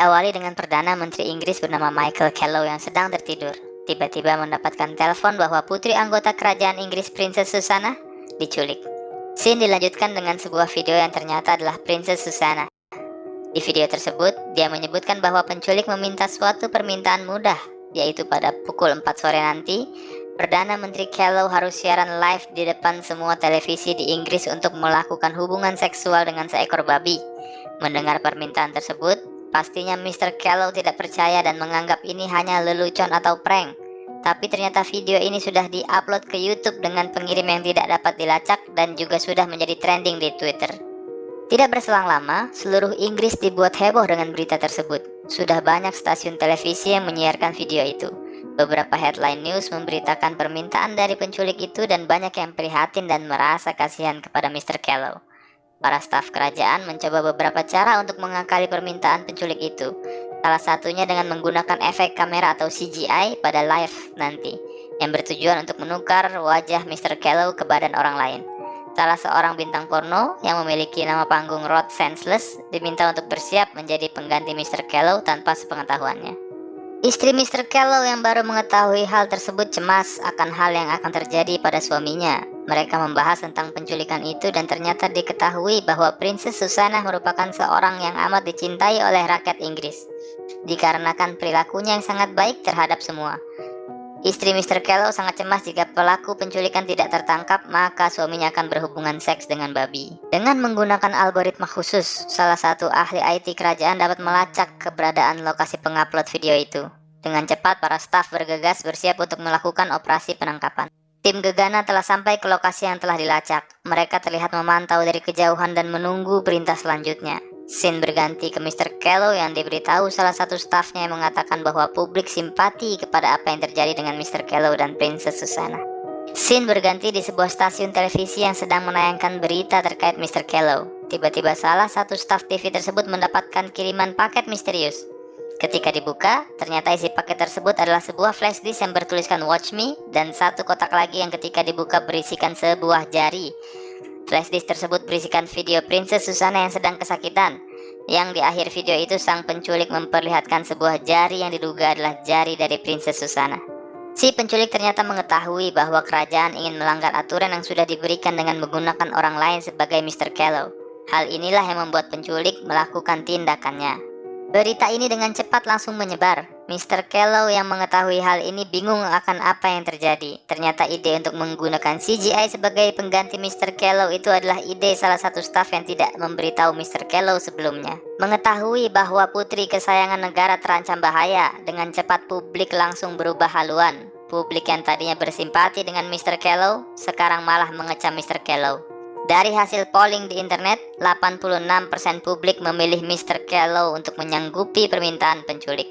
Diawali dengan Perdana Menteri Inggris bernama Michael Kellow yang sedang tertidur. Tiba-tiba mendapatkan telepon bahwa putri anggota kerajaan Inggris Princess Susanna diculik. Scene dilanjutkan dengan sebuah video yang ternyata adalah Princess Susanna. Di video tersebut, dia menyebutkan bahwa penculik meminta suatu permintaan mudah, yaitu pada pukul 4 sore nanti, Perdana Menteri Kellow harus siaran live di depan semua televisi di Inggris untuk melakukan hubungan seksual dengan seekor babi. Mendengar permintaan tersebut, pastinya Mr. Kellow tidak percaya dan menganggap ini hanya lelucon atau prank. Tapi ternyata video ini sudah di-upload ke YouTube dengan pengirim yang tidak dapat dilacak dan juga sudah menjadi trending di Twitter. Tidak berselang lama, seluruh Inggris dibuat heboh dengan berita tersebut. Sudah banyak stasiun televisi yang menyiarkan video itu. Beberapa headline news memberitakan permintaan dari penculik itu dan banyak yang prihatin dan merasa kasihan kepada Mr. Kellow. Para staf kerajaan mencoba beberapa cara untuk mengakali permintaan penculik itu. Salah satunya dengan menggunakan efek kamera atau CGI pada live nanti, yang bertujuan untuk menukar wajah Mr. Kellow ke badan orang lain. Salah seorang bintang porno yang memiliki nama panggung Rod Senseless diminta untuk bersiap menjadi pengganti Mr. Kellow tanpa sepengetahuannya. Istri Mr. Kellow yang baru mengetahui hal tersebut cemas akan hal yang akan terjadi pada suaminya. Mereka membahas tentang penculikan itu dan ternyata diketahui bahwa Princess Susanna merupakan seorang yang amat dicintai oleh rakyat Inggris, dikarenakan perilakunya yang sangat baik terhadap semua. Istri Mr. Kellow sangat cemas jika pelaku penculikan tidak tertangkap, maka suaminya akan berhubungan seks dengan babi. Dengan menggunakan algoritma khusus, salah satu ahli IT kerajaan dapat melacak keberadaan lokasi pengupload video itu. Dengan cepat, para staf bergegas bersiap untuk melakukan operasi penangkapan. Tim gegana telah sampai ke lokasi yang telah dilacak. Mereka terlihat memantau dari kejauhan dan menunggu perintah selanjutnya. Scene berganti ke Mr. Kellow yang diberitahu salah satu stafnya yang mengatakan bahwa publik simpati kepada apa yang terjadi dengan Mr. Kellow dan Princess Susanna. Scene berganti di sebuah stasiun televisi yang sedang menayangkan berita terkait Mr. Kellow. Tiba-tiba salah satu staf TV tersebut mendapatkan kiriman paket misterius. Ketika dibuka, ternyata isi paket tersebut adalah sebuah flash disk yang bertuliskan Watch Me dan satu kotak lagi yang ketika dibuka berisikan sebuah jari. Flashdisk tersebut berisikan video Princess Susanna yang sedang kesakitan. Yang di akhir video itu sang penculik memperlihatkan sebuah jari yang diduga adalah jari dari Princess Susanna. Si penculik ternyata mengetahui bahwa kerajaan ingin melanggar aturan yang sudah diberikan dengan menggunakan orang lain sebagai Mr. Kellow. Hal inilah yang membuat penculik melakukan tindakannya. Berita ini dengan cepat langsung menyebar. Mr. Kellow yang mengetahui hal ini bingung akan apa yang terjadi. Ternyata ide untuk menggunakan CGI sebagai pengganti Mr. Kellow itu adalah ide salah satu staf yang tidak memberitahu Mr. Kellow sebelumnya. Mengetahui bahwa putri kesayangan negara terancam bahaya, dengan cepat publik langsung berubah haluan. Publik yang tadinya bersimpati dengan Mr. Kellow, sekarang malah mengecam Mr. Kellow. Dari hasil polling di internet, 86% publik memilih Mr. Kellow untuk menyanggupi permintaan penculik,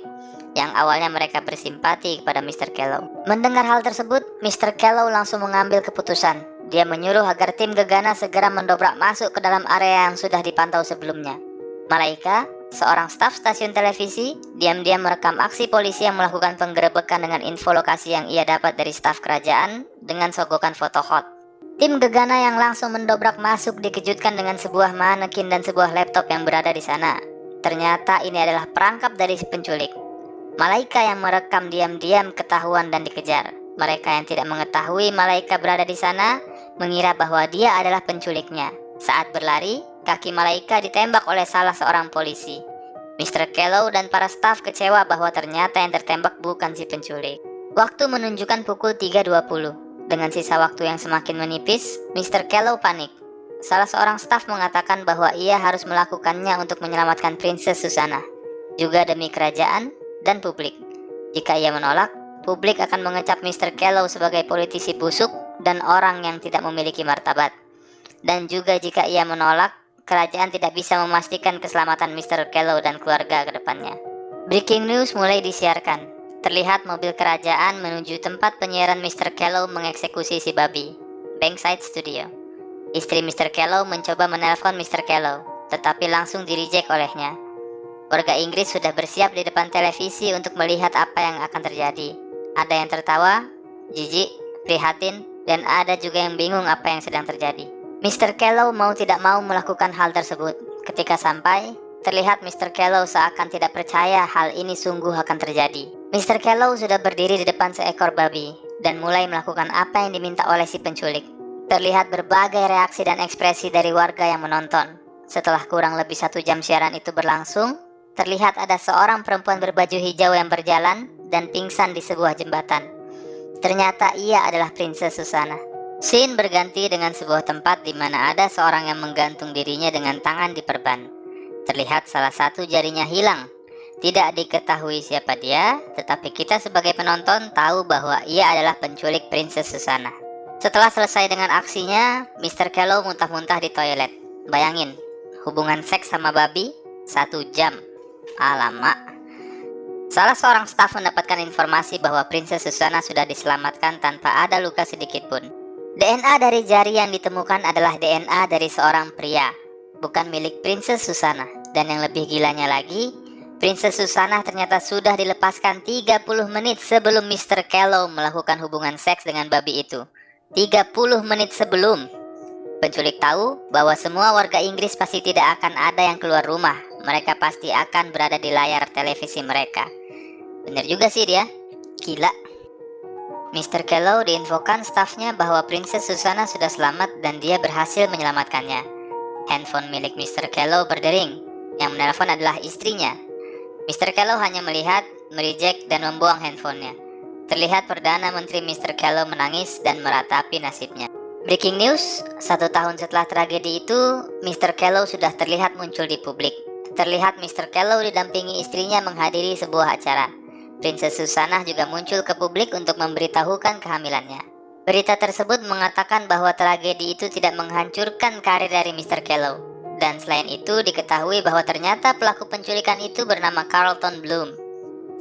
yang awalnya mereka bersimpati kepada Mr. Kellow. Mendengar hal tersebut, Mr. Kellow langsung mengambil keputusan. Dia menyuruh agar tim gegana segera mendobrak masuk ke dalam area yang sudah dipantau sebelumnya. Malaika, seorang staf stasiun televisi, diam-diam merekam aksi polisi yang melakukan penggerebekan dengan info lokasi yang ia dapat dari staf kerajaan dengan sogokan foto hot. Tim gegana yang langsung mendobrak masuk dikejutkan dengan sebuah manekin dan sebuah laptop yang berada di sana. Ternyata ini adalah perangkap dari si penculik. Malaika yang merekam diam-diam ketahuan dan dikejar. Mereka yang tidak mengetahui Malaika berada di sana mengira bahwa dia adalah penculiknya. Saat berlari, kaki Malaika ditembak oleh salah seorang polisi. Mr. Kellow dan para staf kecewa bahwa ternyata yang tertembak bukan si penculik. Waktu menunjukkan pukul 3.20. Dengan sisa waktu yang semakin menipis, Mr. Kellow panik. Salah seorang staf mengatakan bahwa ia harus melakukannya untuk menyelamatkan Princess Susanna, juga demi kerajaan dan publik. Jika ia menolak, publik akan mengecap Mr. Kellow sebagai politisi busuk dan orang yang tidak memiliki martabat. Dan juga jika ia menolak, kerajaan tidak bisa memastikan keselamatan Mr. Kellow dan keluarga ke depannya. Breaking news mulai disiarkan. Terlihat mobil kerajaan menuju tempat penyiaran Mr. Kellow mengeksekusi si babi. Bankside Studio. Istri Mr. Kellow mencoba menelpon Mr. Kellow, tetapi langsung di-reject olehnya. Warga Inggris sudah bersiap di depan televisi untuk melihat apa yang akan terjadi. Ada yang tertawa, jijik, prihatin, dan ada juga yang bingung apa yang sedang terjadi. Mr. Kellow mau tidak mau melakukan hal tersebut. Ketika sampai, Terlihat Mr. Kellow seakan tidak percaya hal ini sungguh akan terjadi. Mr. Kellow sudah berdiri di depan seekor babi dan mulai melakukan apa yang diminta oleh si penculik. Terlihat berbagai reaksi dan ekspresi dari warga yang menonton. Setelah kurang lebih 1 jam siaran itu berlangsung, terlihat ada seorang perempuan berbaju hijau yang berjalan dan pingsan di sebuah jembatan. Ternyata ia adalah Princess Susana. Scene berganti dengan sebuah tempat di mana ada seorang yang menggantung dirinya dengan tangan diperban. Terlihat salah satu jarinya hilang. Tidak diketahui siapa dia, tetapi kita sebagai penonton tahu bahwa ia adalah penculik Princess Susana. Setelah selesai dengan aksinya, Mr. Kellow muntah-muntah di toilet. Bayangin, hubungan seks sama babi 1 jam. Alamak. Salah seorang staf mendapatkan informasi bahwa Princess Susana sudah diselamatkan tanpa ada luka sedikit pun. DNA dari jari yang ditemukan adalah DNA dari seorang pria, bukan milik Princess Susana. Dan yang lebih gilanya lagi, Princess Susana ternyata sudah dilepaskan 30 menit sebelum Mr. Kellow melakukan hubungan seks dengan babi itu. 30 menit sebelum. Penculik tahu bahwa semua warga Inggris pasti tidak akan ada yang keluar rumah. Mereka pasti akan berada di layar televisi mereka. Bener juga sih dia. Gila. Mr. Kellow diinfokan stafnya bahwa Princess Susana sudah selamat dan dia berhasil menyelamatkannya. Handphone milik Mr. Kellow berdering. Yang menelpon adalah istrinya. Mr. Kellow hanya melihat, mereject, dan membuang handphonenya. Terlihat Perdana Menteri Mr. Kellow menangis dan meratapi nasibnya. Breaking news, 1 tahun setelah tragedi itu, Mr. Kellow sudah terlihat muncul di publik. Terlihat Mr. Kellow didampingi istrinya menghadiri sebuah acara. Princess Susana juga muncul ke publik untuk memberitahukan kehamilannya. Berita tersebut mengatakan bahwa tragedi itu tidak menghancurkan karir dari Mr. Kellow. Dan selain itu diketahui bahwa ternyata pelaku penculikan itu bernama Carlton Bloom,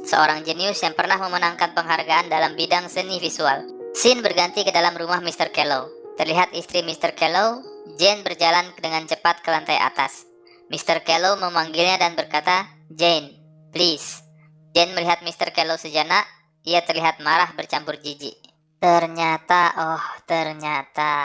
seorang jenius yang pernah memenangkan penghargaan dalam bidang seni visual. Scene berganti ke dalam rumah Mr. Kellow. Terlihat istri Mr. Kellow, Jane, berjalan dengan cepat ke lantai atas. Mr. Kellow memanggilnya dan berkata, "Jane, please." Jane melihat Mr. Kellow sejenak. Ia terlihat marah bercampur jijik. Ternyata